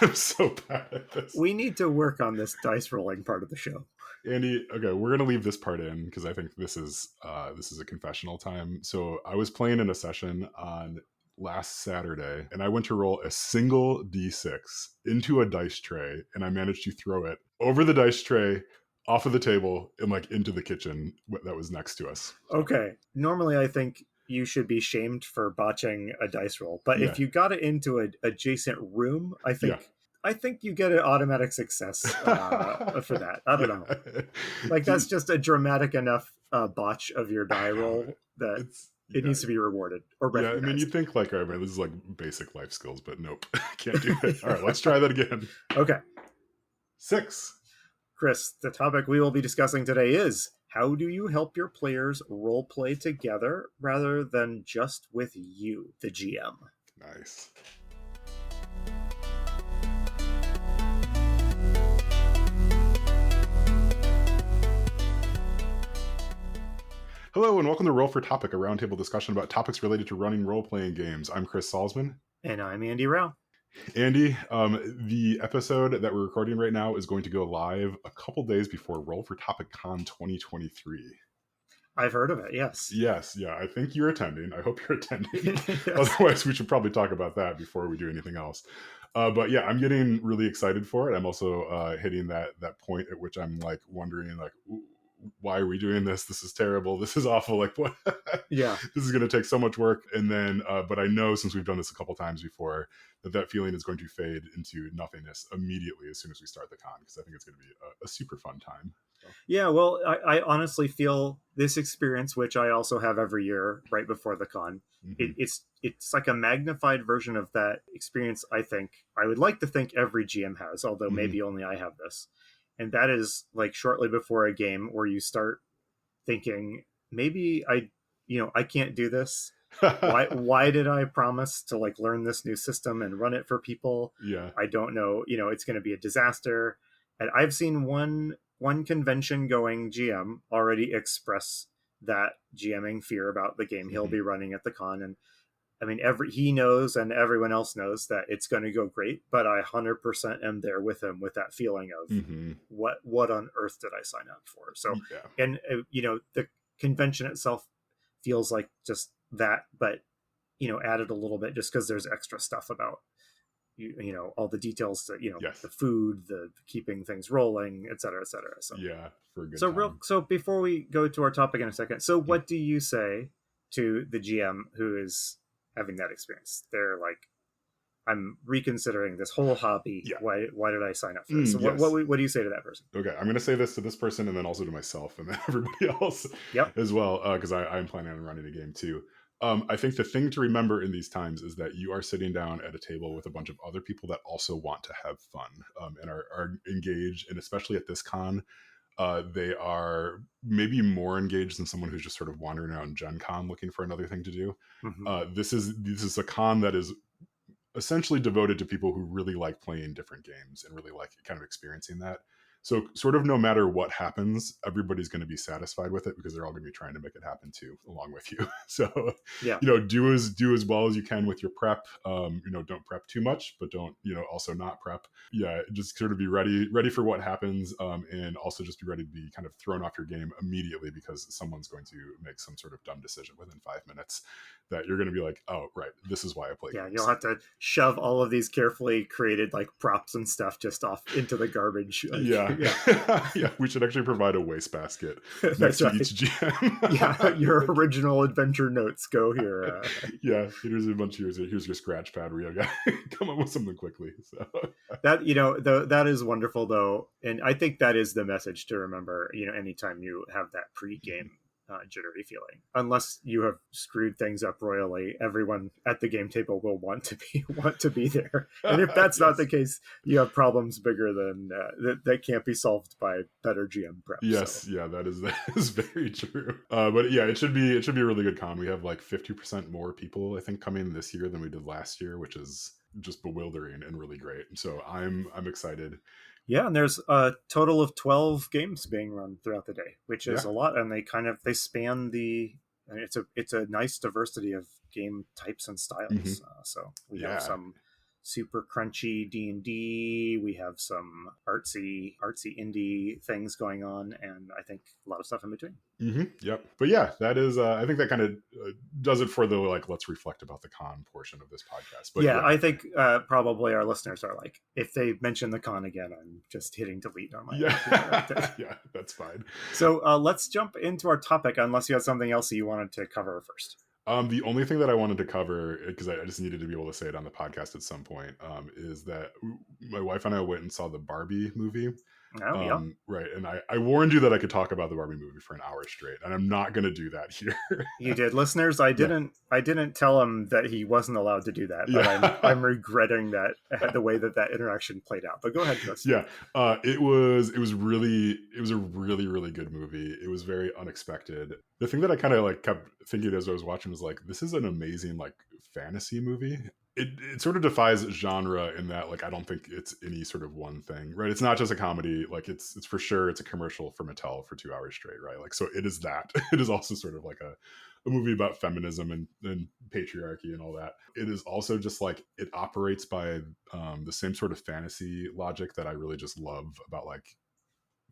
I'm so bad at this. We need to work on this dice rolling part of the show. Andy, okay, we're gonna leave this part in because I think this is a confessional time. So I was playing in a session on last Saturday, and I went to roll a single d6 into a dice tray, and I managed to throw it over the dice tray, off of the table, and like into the kitchen that was next to us. So, Okay. Normally, I think you should be shamed for botching a dice roll, but yeah, if you got it into an adjacent room, yeah. I think you get an automatic success for that. I don't know. Yeah. Like that's just a dramatic enough botch of your die I know. roll that It's it yeah. needs to be rewarded or Yeah, I mean, you recognized. think like, all right, man, this is like basic life skills, but nope, can't do it. All right, let's try that again. Okay. 6. Chris, the topic we will be discussing today is how do you help your players role play together rather than just with you, the GM? Nice. Hello, and welcome to Roll for Topic, a roundtable discussion about topics related to running role-playing games. I'm Chris Salzman. And I'm Andy Rao. Andy, the episode that we're recording right now is going to go live a couple days before Roll for Topic Con 2023. I've heard of it, yes. Yes, yeah, I think you're attending. I hope you're attending. Yes. Otherwise, we should probably talk about that before we do anything else. But yeah, I'm getting really excited for it. I'm also hitting that point at which I'm like wondering, like, why are we doing this? This is terrible. This is awful. Like, what? Yeah. This is going to take so much work. And then, but I know since we've done this a couple times before, that feeling is going to fade into nothingness immediately as soon as we start the con, because I think it's going to be a super fun time. So. Yeah, well, I honestly feel this experience, which I also have every year right before the con, it's like a magnified version of that experience. I think I would like to think every GM has, although maybe only I have this. And that is like shortly before a game where you start thinking, maybe I can't do this. Why did I promise to like learn this new system and run it for people? Yeah. I don't know, it's going to be a disaster. And I've seen one convention going GM already express that GMing fear about the game he'll be running at the con. And I mean, he knows and everyone else knows that it's going to go great, but I 100% am there with him with that feeling of what on earth did I sign up for? So, and the convention itself feels like just that, but added a little bit just because there's extra stuff about all the details that the food, the keeping things rolling, et cetera, et cetera. So yeah, for a good time. So before we go to our topic in a second, so what do you say to the GM who is having that experience? They're like, I'm reconsidering this whole hobby. Yeah. Why did I sign up for this? So what do you say to that person? Okay, I'm going to say this to this person and then also to myself and then everybody else as well, because I'm planning on running a game too. I think the thing to remember in these times is that you are sitting down at a table with a bunch of other people that also want to have fun and are engaged, and especially at this con, they are maybe more engaged than someone who's just sort of wandering around Gen Con looking for another thing to do. This is a con that is essentially devoted to people who really like playing different games and really like kind of experiencing that. So sort of no matter what happens, everybody's going to be satisfied with it because they're all going to be trying to make it happen too, along with you. So, do as well as you can with your prep. Don't prep too much, but don't, also not prep. Yeah. Just sort of be ready for what happens. And also just be ready to be kind of thrown off your game immediately because someone's going to make some sort of dumb decision within 5 minutes that you're going to be like, oh, right, this is why I play games. You'll have to shove all of these carefully created like props and stuff just off into the garbage. Yeah. We should actually provide a wastebasket next to each GM. Your original adventure notes go here. Here's a bunch of here's your scratch pad where you got come up with something quickly. So that is wonderful though, and I think that is the message to remember. Anytime you have that pre-game jittery feeling, unless you have screwed things up royally, everyone at the game table will want to be there. And if that's not the case, you have problems bigger than that can't be solved by better GM prep. Yes, so. That is very true. But yeah, it should be a really good con. We have like 50% more people I think coming this year than we did last year, which is just bewildering and really great. So I'm excited. Yeah, and there's a total of 12 games being run throughout the day, which is a lot, and they span it's a nice diversity of game types and styles. So we have some super crunchy D&D. We have some artsy indie things going on, and I think a lot of stuff in between. Yep. But yeah, that is. I think that kind of does it for the like. Let's reflect about the con portion of this podcast. But yeah, I think probably our listeners are like, if they mention the con again, I'm just hitting delete on my yeah, yeah, that's fine. So let's jump into our topic, unless you had something else that you wanted to cover first. The only thing that I wanted to cover, because I just needed to be able to say it on the podcast at some point, is that my wife and I went and saw the Barbie movie. Oh, yeah. Right. And I warned you that I could talk about the Barbie movie for an hour straight, and I'm not going to do that here. You did, listeners. I didn't tell him that he wasn't allowed to do that, but I'm regretting that the way that interaction played out. But go ahead, Chris. Yeah, it was a really really good movie. It was very unexpected. The thing that I kind of like kept thinking as I was watching was like, this is an amazing like fantasy movie. It sort of defies genre in that like I don't think it's any sort of one thing, right? It's not just a comedy. Like it's for sure it's a commercial for Mattel for 2 hours straight, right? Like so it is that. It is also sort of like a movie about feminism and patriarchy and all that. It is also just like it operates by the same sort of fantasy logic that I really just love about like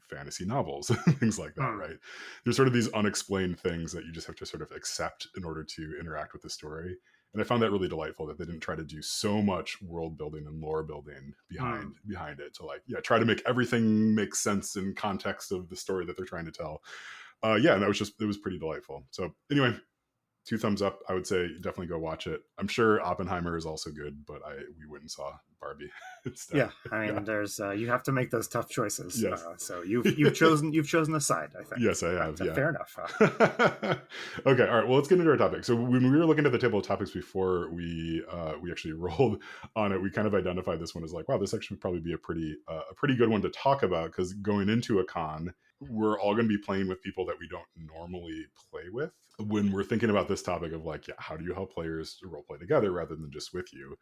fantasy novels and things like that, right? There's sort of these unexplained things that you just have to sort of accept in order to interact with the story. And I found that really delightful that they didn't try to do so much world building and lore building behind it to like, yeah, try to make everything make sense in context of the story that they're trying to tell. Yeah, and it was pretty delightful. So anyway, 2 thumbs up. I would say definitely go watch it. I'm sure Oppenheimer is also good, but we went and saw Barbie instead. Yeah, I mean, there's you have to make those tough choices. Yes. So you've chosen a side, I think. Yes, I have. Yeah. Fair enough. Okay, all right. Well, let's get into our topic. So when we were looking at the table of topics before we actually rolled on it, we kind of identified this one as like, wow, this actually would probably be a pretty good one to talk about, because going into a con, we're all going to be playing with people that we don't normally play with. When we're thinking about this topic of like, yeah, how do you help players role play together rather than just with you?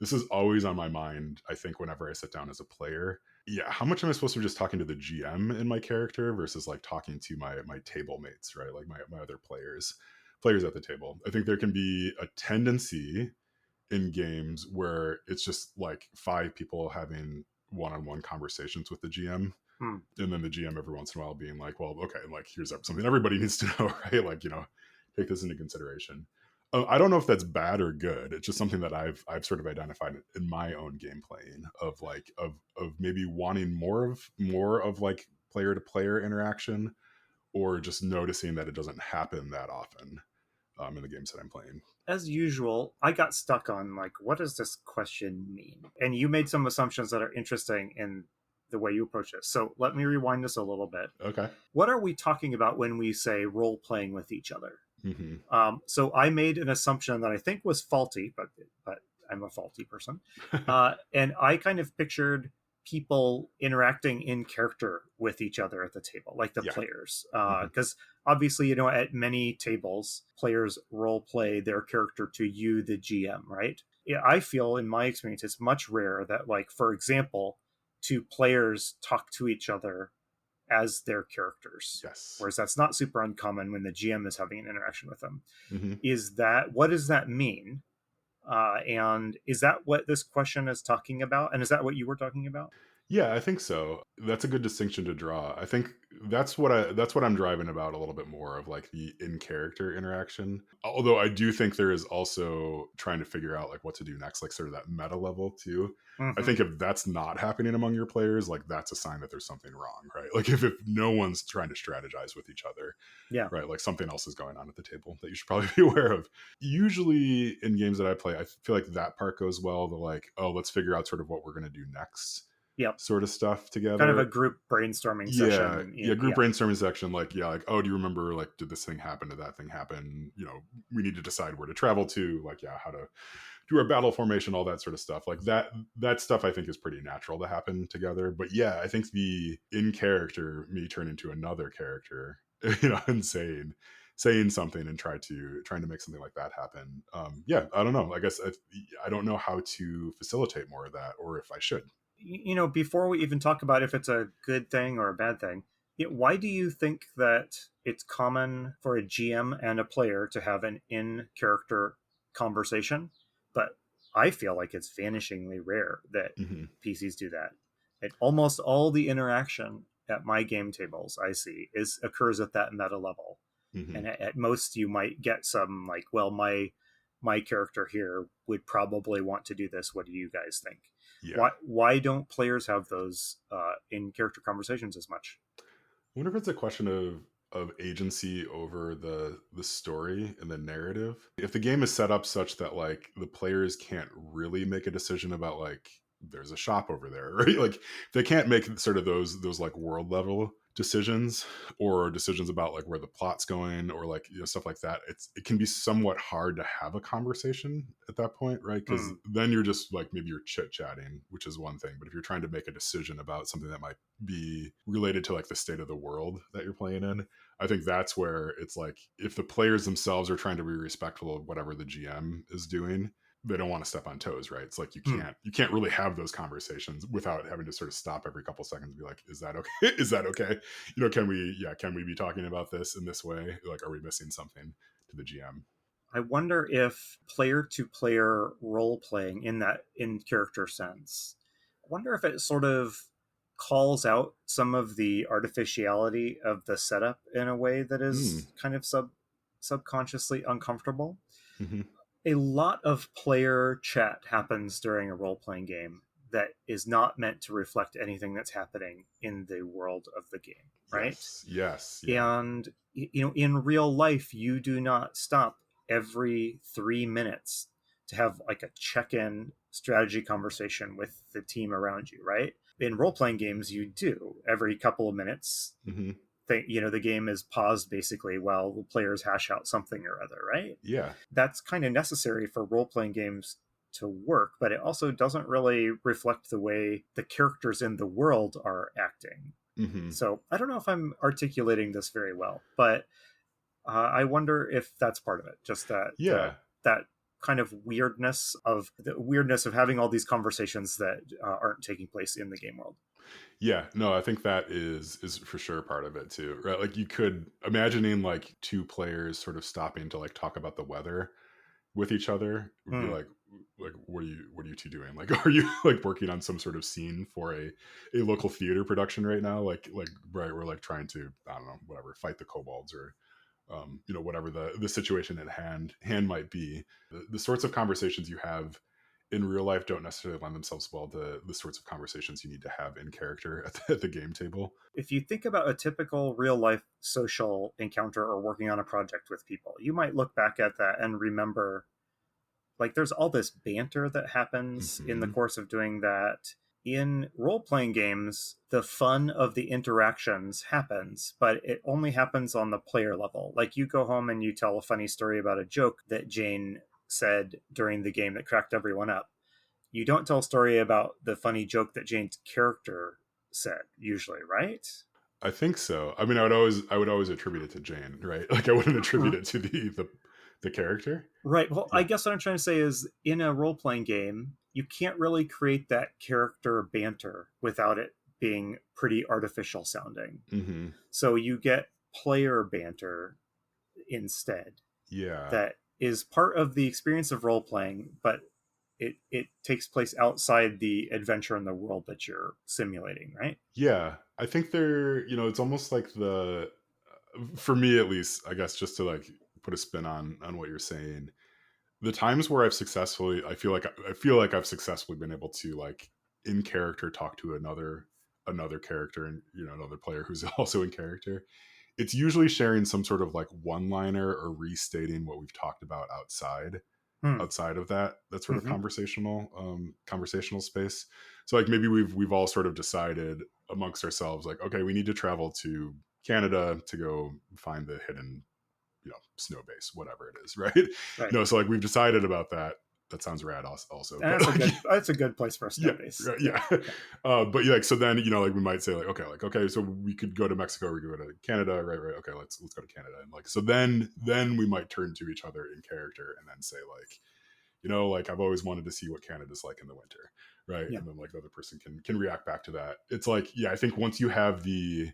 This is always on my mind, I think, whenever I sit down as a player. Yeah, how much am I supposed to be just talking to the GM in my character versus like talking to my table mates, right? Like my other players at the table. I think there can be a tendency in games where it's just like 5 people having one-on-one conversations with the GM. And then the GM every once in a while being like, well, okay, like here's something everybody needs to know, right? Like, take this into consideration. I don't know if that's bad or good. It's just something that I've sort of identified in my own game playing of like of maybe wanting more of like player to player interaction, or just noticing that it doesn't happen that often in the games that I'm playing. As usual, I got stuck on like, what does this question mean? And you made some assumptions that are interesting in the way you approach it. So let me rewind this a little bit. Okay. What are we talking about when we say role playing with each other? So I made an assumption that I think was faulty, but I'm a faulty person. And I kind of pictured people interacting in character with each other at the table, like the players. Because obviously, at many tables, players role play their character to you, the GM, right? Yeah, I feel in my experience, it's much rarer that, like, for example, 2 players talk to each other as their characters. Yes. Whereas that's not super uncommon when the GM is having an interaction with them. What does that mean? And is that what this question is talking about? And is that what you were talking about? Yeah, I think so. That's a good distinction to draw. I think that's what I'm driving about a little bit more of, like the in-character interaction. Although I do think there is also trying to figure out like what to do next, like sort of that meta level too. I think if that's not happening among your players, like that's a sign that there's something wrong, right? Like if no one's trying to strategize with each other, right? Like something else is going on at the table that you should probably be aware of. Usually in games that I play, I feel like that part goes well. The like, oh, let's figure out sort of what we're going to do next. Sort of stuff together. Kind of a group brainstorming session. Group brainstorming section. Like, oh, do you remember, like, did this thing happen? Did that thing happen? We need to decide where to travel to, like, how to do our battle formation, all that sort of stuff. Like that stuff I think is pretty natural to happen together. But yeah, I think the in character me turn into another character, and saying something and trying to make something like that happen. I don't know. I guess I don't know how to facilitate more of that, or if I should. Before we even talk about if it's a good thing or a bad thing, why do you think that it's common for a GM and a player to have an in-character conversation, but I feel like it's vanishingly rare that Mm-hmm. PCs do that. And almost all the interaction at my game tables I see occurs at that meta level. Mm-hmm. And at most you might get some like, well, my character here would probably want to do this. What do you guys think? Yeah. Why don't players have those in character conversations as much? I wonder if it's a question of agency over the story and the narrative. If the game is set up such that like the players can't really make a decision about like there's a shop over there, right? Like they can't make sort of those like world level decisions or decisions about like where the plot's going or like stuff like that. It can be somewhat hard to have a conversation at that point, right? Because Hmm. then you're just like maybe you're chit chatting, which is one thing, but if you're trying to make a decision about something that might be related to like the state of the world that you're playing in, I think that's where it's like if the players themselves are trying to be respectful of whatever the GM is doing, they don't want to step on toes, right? It's like Hmm. you can't really have those conversations without having to sort of stop every couple seconds and be like, is that okay? Is that okay? Can we be talking about this in this way? Like, are we missing something to the GM? I wonder if player to player role playing in that in character sense, I wonder if it sort of calls out some of the artificiality of the setup in a way that Mm. is kind of subconsciously uncomfortable. Hmm. A lot of player chat happens during a role playing game that is not meant to reflect anything that's happening in the world of the game, right? Yes. Yes. Yeah. And in real life you do not stop every 3 minutes to have like a check-in strategy conversation with the team around you, right? In role-playing games you do every couple of minutes. Hmm. The game is paused basically while the players hash out something or other, right? Yeah. That's kind of necessary for role-playing games to work, but it also doesn't really reflect the way the characters in the world are acting. Hmm. So I don't know if I'm articulating this very well, but I wonder if that's part of it. Just Yeah. that kind of weirdness of having all these conversations that aren't taking place in the game world. Yeah, no, I think that is for sure part of it too, right? Like you could imagining like two players sort of stopping to like talk about the weather with each other would be Hmm. like what are you two doing? Like are you like working on some sort of scene for a local theater production right now? Like right, we're like trying to I don't know whatever fight the kobolds or whatever the situation at hand might be. The sorts of conversations you have in real life don't necessarily lend themselves well to the sorts of conversations you need to have in character at the game table. If you think about a typical real life social encounter or working on a project with people, you might look back at that and remember like there's all this banter that happens in the Hmm. course of doing that. In role playing games, the fun of the interactions happens, but it only happens on the player level. Like you go home and you tell a funny story about a joke that Jane said during the game that cracked everyone up. You don't tell a story about the funny joke that Jane's character said, usually, right? I think so. I mean, I would always attribute it to Jane, right? Like I wouldn't attribute it to the character. Right. Well, I Yeah. guess what I'm trying to say is in a role playing game, you can't really create that character banter without it being pretty artificial sounding. Hmm. So you get player banter instead Yeah. that is part of the experience of role playing, but it takes place outside the adventure in the world that you're simulating, right? Yeah. I think it's almost like for me at least, I guess just to like put a spin on what you're saying, the times where I feel like I've successfully been able to like in character talk to another character and another player who's also in character. It's usually sharing some sort of like one liner or restating what we've talked about Hmm. outside of that sort of Mm-hmm. conversational space. So like maybe we've all sort of decided amongst ourselves like okay, we need to travel to Canada to go find the hidden snow base, whatever it is, right? Right. So like we've decided about that. That sounds rad also, And but like that's a good place for a snow yeah, base. right, Yeah. yeah. Yeah. But yeah, like so then like we might say like okay, so we could go to Mexico, we could go to Canada, right? Okay, let's go to Canada, and like so then we might turn to each other in character and then say like like I've always wanted to see what Canada's like in the winter, right? Yeah. And then like the other person can react back to that. It's like I think once you have the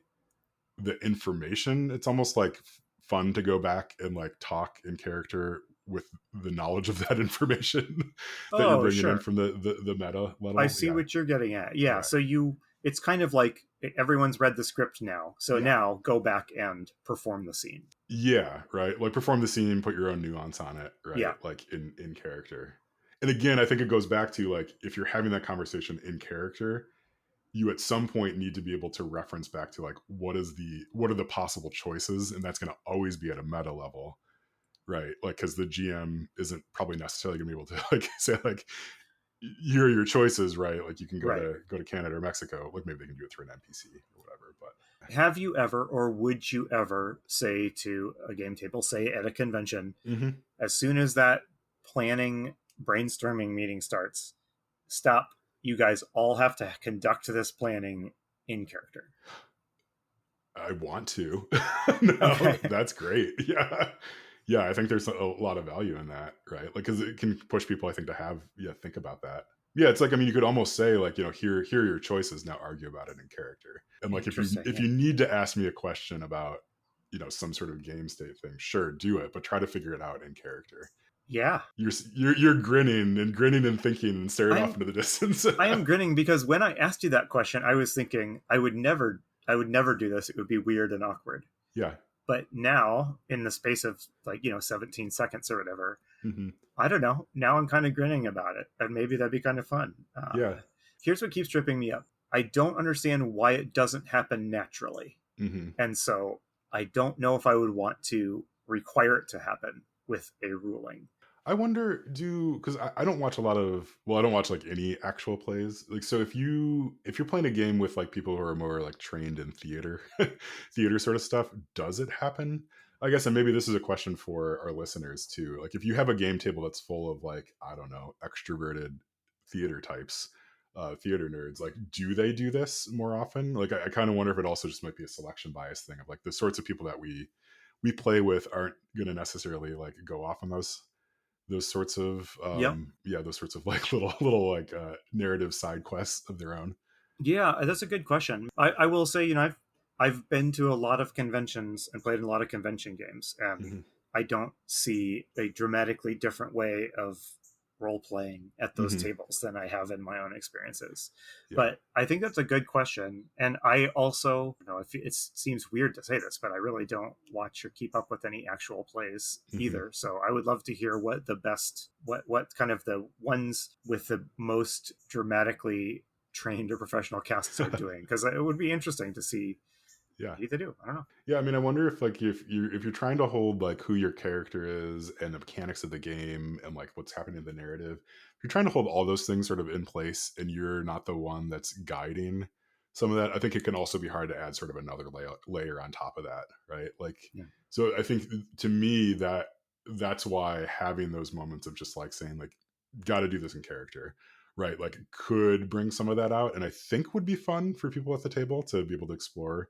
information, it's almost like fun to go back and like talk in character with the knowledge of that information that you're Oh, bringing in sure. from the meta I level. see Yeah, what you're getting at. Yeah. yeah, So it's kind of like everyone's read the script now. So yeah, now go back and perform the scene. yeah. Right, like perform the scene, put your own nuance on it. Right, Yeah. like in character. And again, I think it goes back to like if you're having that conversation in character, you at some point need to be able to reference back to like what are the possible choices, and that's going to always be at a meta level, right? Like because the GM isn't probably necessarily going to be able to like say like here are your choices, right? Like you can Right. go to Canada or Mexico, like maybe they can do it through an NPC or whatever, but Have you ever, or would you ever say to a game table, say at a convention, mm-hmm. as soon as that planning brainstorming meeting starts, stop. You guys all have to conduct this planning in character. I want to. No, Okay. that's great. Yeah. Yeah, I think there's a lot of value in that, right? Like, because it can push people, I think, to have think about that. Yeah, it's like I mean, you could almost say like here are your choices. Now argue about it in character. And like Interesting. if Yeah. you need to ask me a question about some sort of game state thing, sure, do it, but try to figure it out in character. Yeah. You're grinning and thinking and staring off I'm into the distance. I am grinning because when I asked you that question, I was thinking I would never do this. It would be weird and awkward. Yeah. But now, in the space of 17 seconds or whatever, Hmm. I don't know. Now I'm kind of grinning about it, and maybe that'd be kind of fun. Yeah. Here's what keeps tripping me up. I don't understand why it doesn't happen naturally, Hmm. and so I don't know if I would want to require it to happen with a ruling. I wonder, because I don't watch a lot of, well, I don't watch like any actual plays. Like, so if you're playing a game with like people who are more like trained in theater, theater sort of stuff, does it happen? I guess, and maybe this is a question for our listeners too. Like, if you have a game table that's full of like, I don't know, extroverted theater types, theater nerds, like, do they do this more often? Like, I kind of wonder if it also just might be a selection bias thing of like the sorts of people that we play with aren't going to necessarily like go off on those sorts of Yep. those sorts of like little like narrative side quests of their own. Yeah, that's a good question. I will say, I've been to a lot of conventions and played in a lot of convention games, and Hmm. I don't see a dramatically different way of role playing at those Hmm. tables than I have in my own experiences. Yeah. But I think that's a good question, and I also, if it seems weird to say this, but I really don't watch or keep up with any actual plays Hmm. either. So I would love to hear what kind of the ones with the most dramatically trained or professional casts are doing, because it would be interesting to see Yeah. what they do. I don't know. Yeah, I mean, I wonder if like if you're trying to hold like who your character is and the mechanics of the game and like what's happening in the narrative, if you're trying to hold all those things sort of in place and you're not the one that's guiding some of that, I think it can also be hard to add sort of another layer on top of that, right? Like, Yeah. so I think to me that's why having those moments of just like saying like, got to do this in character, right? Like, could bring some of that out, and I think would be fun for people at the table to be able to explore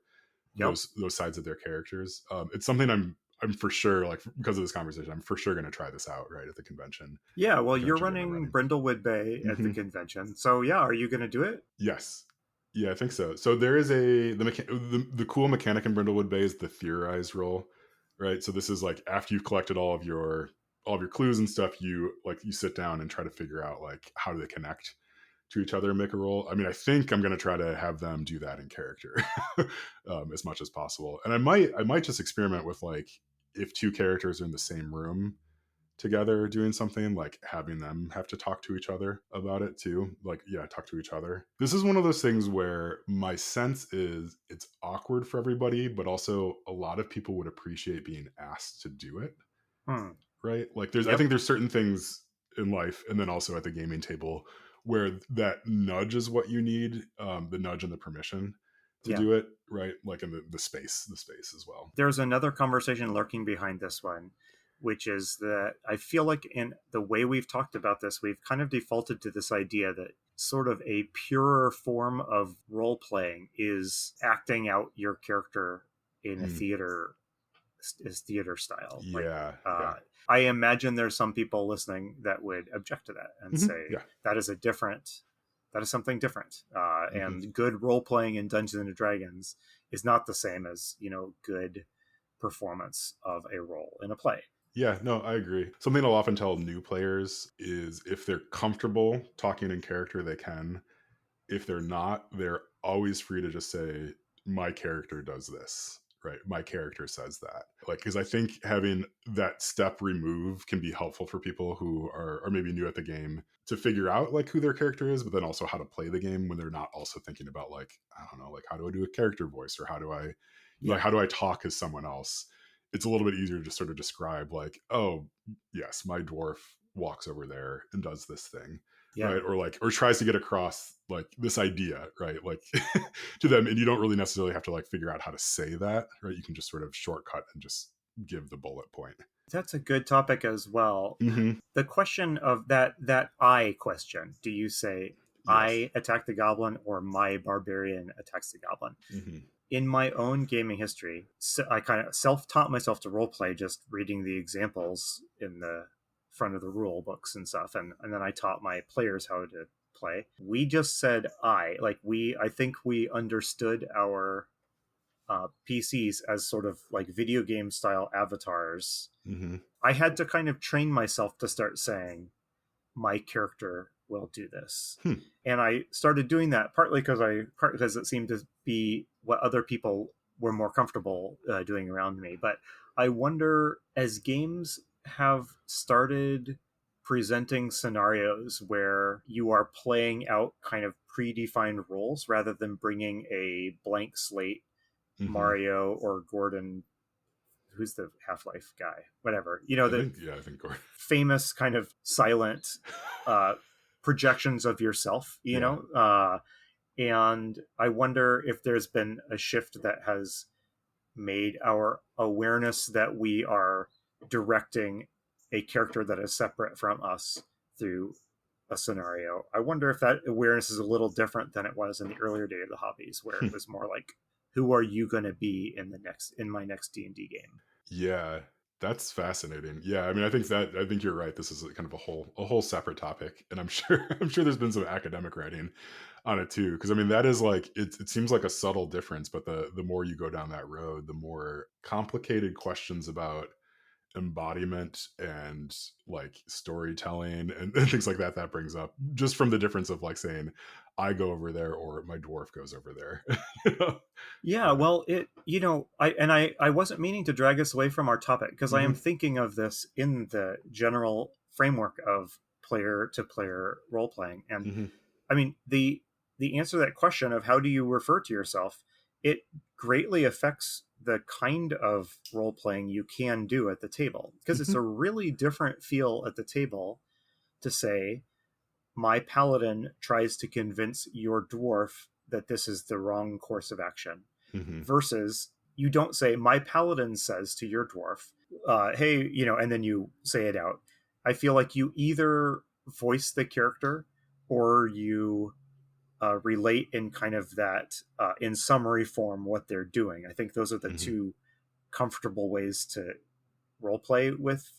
Yep. those sides of their characters. It's something I'm for sure, like because of this conversation, I'm for sure going to try this out right at the Yeah. Well, you're convention game I'm running running. Brindlewood Bay at the Hmm. convention, so yeah, are you going to do it? Yes, yeah, I think so. So there is the cool mechanic in Brindlewood Bay is the theorize roll, right? So this is like after you've collected all of your clues and stuff, you sit down and try to figure out like how do they connect to each other and make a roll. I mean, I think I'm going to try to have them do that in character as much as possible. And I might just experiment with like if two characters are in the same room together doing something, like having them have to talk to each other about it too. Like, yeah, talk to each other. This is one of those things where my sense is it's awkward for everybody, but also a lot of people would appreciate being asked to do it, Hmm. right? Like I Yep. think there's certain things in life and then also at the gaming table where that nudge is what you need, the nudge and the permission to Yeah. do it, right? Like in the space as well. There's another conversation lurking behind this one, which is that I feel like in the way we've talked about this, we've kind of defaulted to this idea that sort of a purer form of role playing is acting out your character in a Mm, theater style. Like, yeah, yeah. I imagine there's some people listening that would object to that and Hmm. say Yeah. that is something different. Hmm. And good role playing in Dungeons and Dragons is not the same as good performance of a role in a play. Yeah, no, I agree. Something I'll often tell new players is if they're comfortable talking in character, they can. If they're not, they're always free to just say, my character does this, right? My character says that. Like, because I think having that step removed can be helpful for people who are maybe new at the game to figure out like who their character is, but then also how to play the game when they're not also thinking about like, I don't know, like how do I do a character voice or how do I, like, Yeah. how do I talk as someone else? It's a little bit easier to just sort of describe like, oh, yes, my dwarf walks over there and does this thing, Yeah. right? Or like, or tries to get across like this idea, right? Like to them, and you don't really necessarily have to like figure out how to say that, right? You can just sort of shortcut and just give the bullet point. That's a good topic as well. Mm-hmm. The question of that I question, do you say Yes. I attack the goblin or my barbarian attacks the goblin? Mm-hmm. In my own gaming history, so I kind of self-taught myself to roleplay just reading the examples in the front of the rule books and stuff, and then I taught my players how to play. We just said I think we understood our PCs as sort of like video game style avatars. Mm-hmm. I had to kind of train myself to start saying my character will do this. Hmm. And I started doing that partly because it seemed to be what other people were more comfortable doing around me. But I wonder, as games have started presenting scenarios where you are playing out kind of predefined roles rather than bringing a blank slate Mm-hmm. Mario or Gordon, who's the Half-Life guy, whatever, I the think, yeah, I think Gordon. famous kind of silent uh, projections of yourself, Yeah. And I wonder if there's been a shift that has made our awareness that we are directing a character that is separate from us through a scenario. I wonder if that awareness is a little different than it was in the earlier day of the hobbies, where it was more like, who are you going to be in my next D&D game? Yeah, that's fascinating. Yeah, I mean, I think you're right. This is kind of a whole separate topic, and I'm sure I'm sure there's been some academic writing on it too. Because I mean, that is like it seems like a subtle difference, but the more you go down that road, the more complicated questions about embodiment and like storytelling and, and things like that that brings up just from the difference of like saying I go over there or my dwarf goes over there. You know? Yeah, well, I wasn't meaning to drag us away from our topic because I am Mhm, thinking of this in the general framework of player to player role playing. And mhm, I mean, the answer to that question of how do you refer to yourself, it greatly affects the kind of role playing you can do at the table, because it's mhm, a really different feel at the table to say my paladin tries to convince your dwarf that this is the wrong course of action, mhm, versus you don't say my paladin says to your dwarf, hey, and then you say it out. I feel like you either voice the character or you relate in kind of that in summary form what they're doing. I think those are the mhm. two comfortable ways to role play with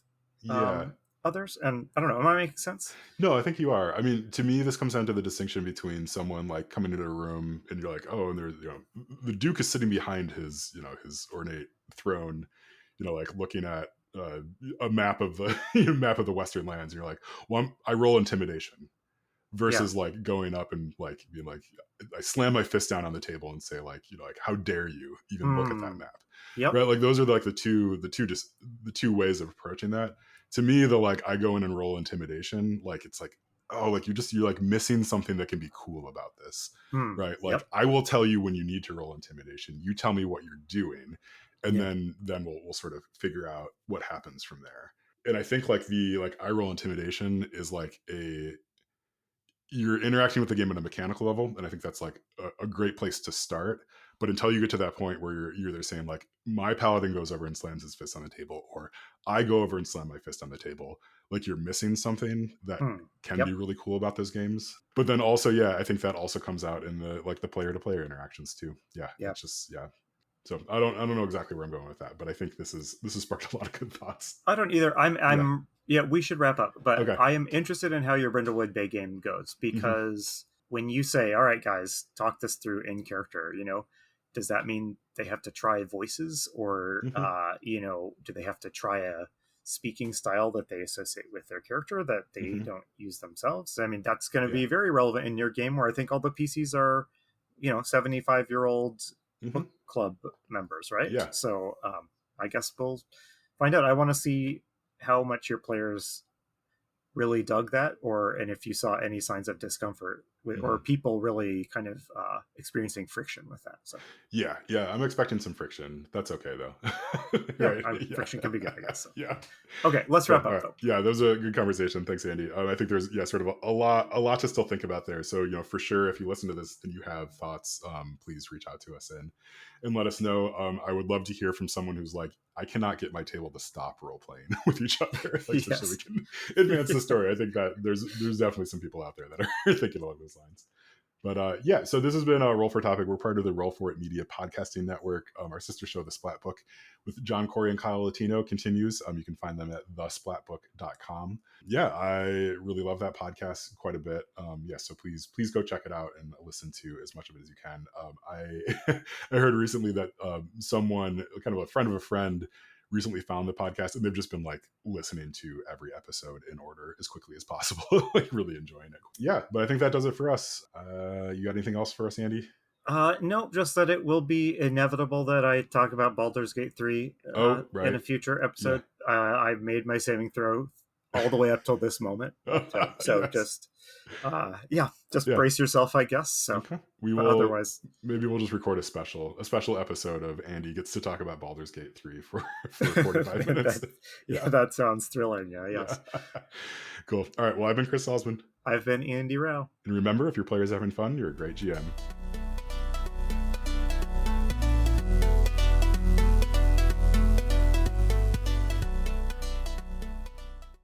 Yeah. others. And I don't know, am I making sense? No, I think you are. I mean, to me, this comes down to the distinction between someone like coming into a room and you're like, oh, and there's, the Duke is sitting behind his, his ornate throne, like looking at a map of the map of the Western lands. And you're like, well, I roll intimidation Yeah. versus like going up and like being like, I slam my fist down on the table and say like, like, how dare you even look at that Hmm. map? Yep. Right? Like those are like the two ways of approaching that. To me, the like I go in and roll intimidation, like it's like, oh, like you're like missing something that can be cool about this, Hmm. right? Like Yep. I will tell you when you need to roll intimidation. You tell me what you're doing, and Yeah. then we'll sort of figure out what happens from there. And I think like the like I roll intimidation is like you're interacting with the game at a mechanical level, and I think that's like a great place to start. But until you get to that point where you're either saying like my paladin goes over and slams his fist on the table, or I go over and slam my fist on the table, like you're missing something that Hmm. can be Yep. really cool about those games. But then also, yeah, I think that also comes out in the like the player to player interactions too. Yeah, Yeah. it's just yeah. So I don't know exactly where I'm going with that, but I think this has sparked a lot of good thoughts. I don't either. Yeah. Yeah, we should wrap up, but Okay. I am interested in how your Brindlewood Bay game goes, Hmm. because when you say, all right, guys, talk this through in character, does that mean they have to try voices, or, Hmm. do they have to try a speaking style that they associate with their character that they don't use themselves. I mean, that's going to be very relevant in your game where I think all the PCs are, 75-year-old book club members, right? Yeah. So I guess we'll find out. I want to see how much your players really dug that, and if you saw any signs of discomfort with, or people really kind of experiencing friction with that. So yeah, I'm expecting some friction. That's okay though. Right? Friction can be good, I guess. So. Yeah. Okay, let's wrap up though. Yeah, that was a good conversation. Thanks, Andy. I think there's sort of a lot to still think about there. So for sure, if you listen to this and you have thoughts, please reach out to us and let us know. I would love to hear from someone who's like, I cannot get my table to stop role playing with each other, so we can advance the story. I think that there's definitely some people out there that are thinking along those lines. But so this has been a Roll for Topic. We're part of the Roll for It Media podcasting network. Our sister show, The Splat Book, with John Corey and Kyle Latino, continues. You can find them at thesplatbook.com. Yeah, I really love that podcast quite a bit. So please go check it out and listen to as much of it as you can. I heard recently that someone, kind of a friend of a friend, recently found the podcast and they've just been like listening to every episode in order as quickly as possible, like really enjoying it. Yeah, but I think that does it for us. You got anything else for us, Andy? No, just that it will be inevitable that I talk about Baldur's Gate 3 in a future episode. Yeah. I've made my saving throw all the way up till this moment. So yes. just brace yourself, I guess. So okay. We will. Otherwise, maybe we'll just record a special episode of Andy gets to talk about Baldur's Gate 3 for 45 minutes. That sounds thrilling. Yes. Cool. All right. Well, I've been Chris Salzman. I've been Andy Rao. And remember, if your player's having fun, you're a great GM.